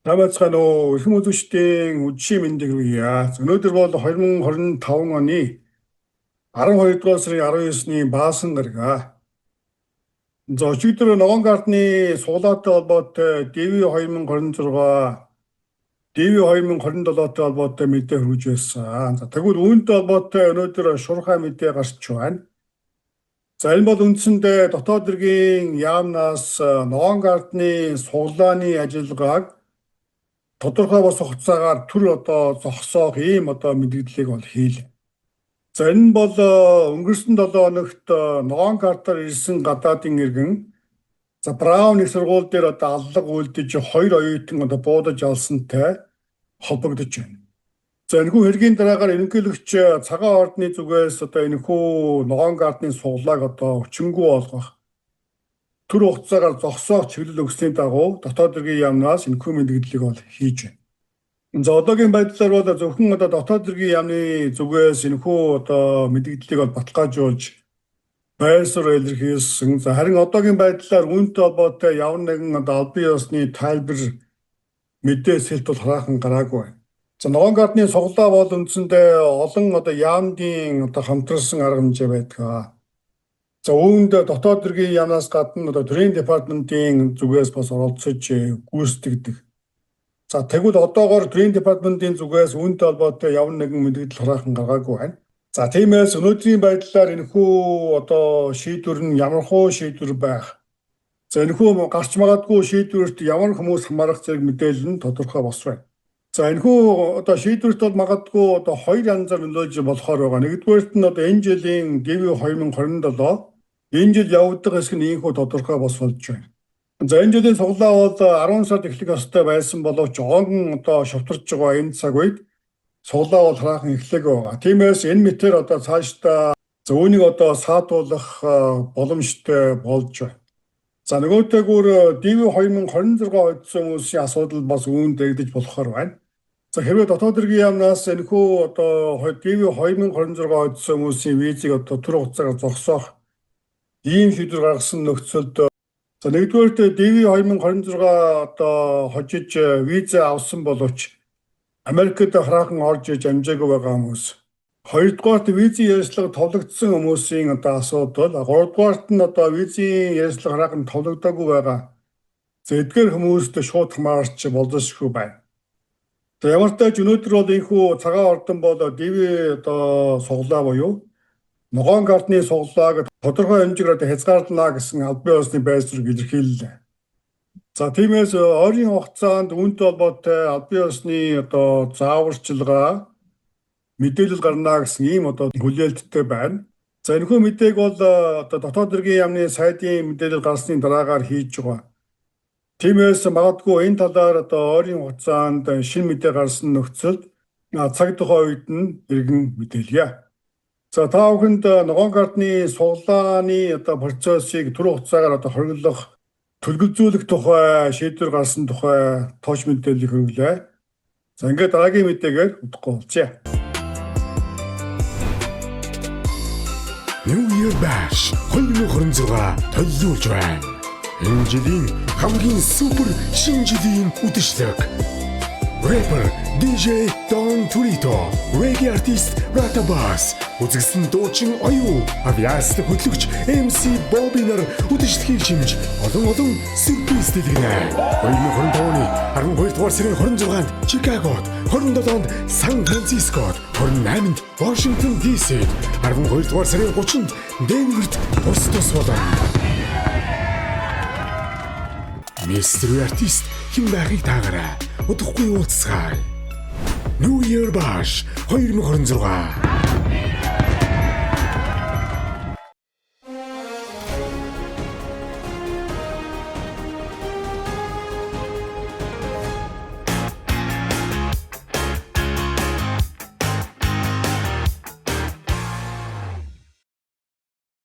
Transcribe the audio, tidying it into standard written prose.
Тавцгаа нөө эрхэм үзэгчдийн үдшийн мэндийг хүргье. Өнөөдөр бол 2025 оны 12 дугаар сарын 19-ний баасан гараг. За өчигдөр ногоон гардны суулаатай холбоотой ДВ 2027-тэй холбоотой мэдээ хүргэж байсан. За тэгвэл үүнтэй холбоотой өнөөдөр шуурхай мэдээ гарч байна. За энэ бол үндсэндээ дотоод хэргийн яамнаас ногоон гардны суглааны ажиллагааг тодорхой бос хугацаагаар төр зогсоох ийм мэдээллийг бол хийлээ. За энэ нь бол өнгөрсөн 7 хоногт ногоон гардаар ирсэн гадаадын иргэн Браун их сургууль дээр аллаг үлдэж 2 оюутан буудаж алсантай холбогдож байна. За энэхүү хэргийн дараагаар ерөнхийлөгч цагаан ордны зүгээс энэхүү ногоон гардны суглааг өчнгүү олгох төр хугацаагаар зогсоох чиглэл өгсөний дагуу дотоод хэргийн яамнаас энэхүү мэдээллийг бол хийж байна. За одоогийн байдлаар бол зөвхөн дотоод хэргийн яамны зүгээс энэхүү мэдээллийг бол баталгаажуулж байр суурь илэрхийлсэн. За харин одоогийн байдлаар үүнтэй холбоотой ямар нэгэн албан ёсны тайлбар мэдээ сэлт бол хараахан гараагүй байна. За ногоон гардны суглаа бол үндсэндээ олон яамдын хамтарсан арга хэмжээ байдаг. За үүнд дотоод хэргийн яамнаас гадна төрийн департаментийн зүгээс бас оролцож гүйцэтгэдэг. За тэгвэл одоогоор төрийн департаментийн зүгээс үүнтэй холбоотой ямар нэгэн мэдээлэл хараахан гаргаагүй байна. За тиймээс өнөөдрийн байдлаар энэхүү шийдвэр нь ямархуу шийдвэр байх. За энэхүү гарч магадгүй шийдвэрт ямар хүмүүс хамаарах зэрэг мэдээлэл нь тодорхой бос байна. За энэхүү шийдвэрт бол магадгүй хоёр янзаар нөлөөлж болохоор байгаа. Нэгдүгээрт нь энэ жилийн ДВ 2027 энэ жил явагдах хэсэг нь ийхүү тодорхой бос болж байна. За энэ жилийн суглаа бол 10 сард эхлэх ёстой байсан боловч огон шавтарч байгаа энэ цаг үед суглаа бол хараахан эхлэх байгаа. Тиймээс энэ мэтэр цаашдаа үүнийг саатуулах боломжтой болж байна. За нөгөөтэйгүр ДВ 2026 хоцсон хүмүүсийн асуудал бас үүнд дэгдэж болохоор байна. За хэрвээ дотоод хэргийн яамнаас энэхүү ДВ 2026 хоцсон хүмүүсийн визийг төр хугацаагаар зогсоох ийм шийдвэр гаргасан нөхцөлд за нэгдүгээр ДВ 2026 хожиж виза авсан боловч Америкт хараахан орж иж амжаагүй байгаа хүмүүс. Хоёрдугаарт визийн ярьцлага товлогдсон хүмүүсийн асуудал, гуравдугаарт нь визийн ярьцлага хараахан товлогдоогүй байгаа. За эдгээр хүмүүст шууд хамаарч болзошгүй байна. За ямар ч тач өнөөдөр бол ийхүү цагаан ордон бол ДВ суглаа буюу ногоон гардны суглааг тодорхой хэмжээгээр хязгаарлана гэсэн албан ёсны байр суурийг илэрхийллээ. За тиймээс ойрын хугацаанд үүнтэй холбоотой албан ёсны зааварчилгаа мэдээлэл гарна гэсэн ийм хүлээлттэй байна. За энэхүү мэдээг бол дотоод хэргийн яамны сайдын мэдээлэл гарсны дараагаар хийж байгаа. Тиймээс магадгүй энэ талаар ойрын хугацаанд шинэ мэдээ гарсан нөхцөлд цаг тухайн үед нь иргэн мэдээлье. За та бүхэнд ногоон гардны суглааны процессыг төр хугацаагаар хориглох төлөвлөзүүлэх тухай шийдвэр гарсан тухай тооч мэдээллийг хүргэлээ. За ингээд дараагийн мэдээгээр удахгүй болцъя. New Year Bash 2026 төлөвлөж байна. Энэ жилийн хамгийн супер шинэ жилийн үдэшлэг. Rapper DJ Don Turito, reggae artist Ratabas, үзэгсэн дуучин оюу, авиасны хөтлөгч MC Bobby-нар үдэшлэгийг шимж олон сюрприз дэлгэнэ. 2025 оны 12 дугаар сарын 26-нд Чикагод, 27-нд Сан Францискод, 28-нд Washington DC, 12 дугаар сарын 30-нд Денверт тус болно. Mystery artist хэн байхыг таагараа. Удахгүй уулзцгаая. New Year Bash 2026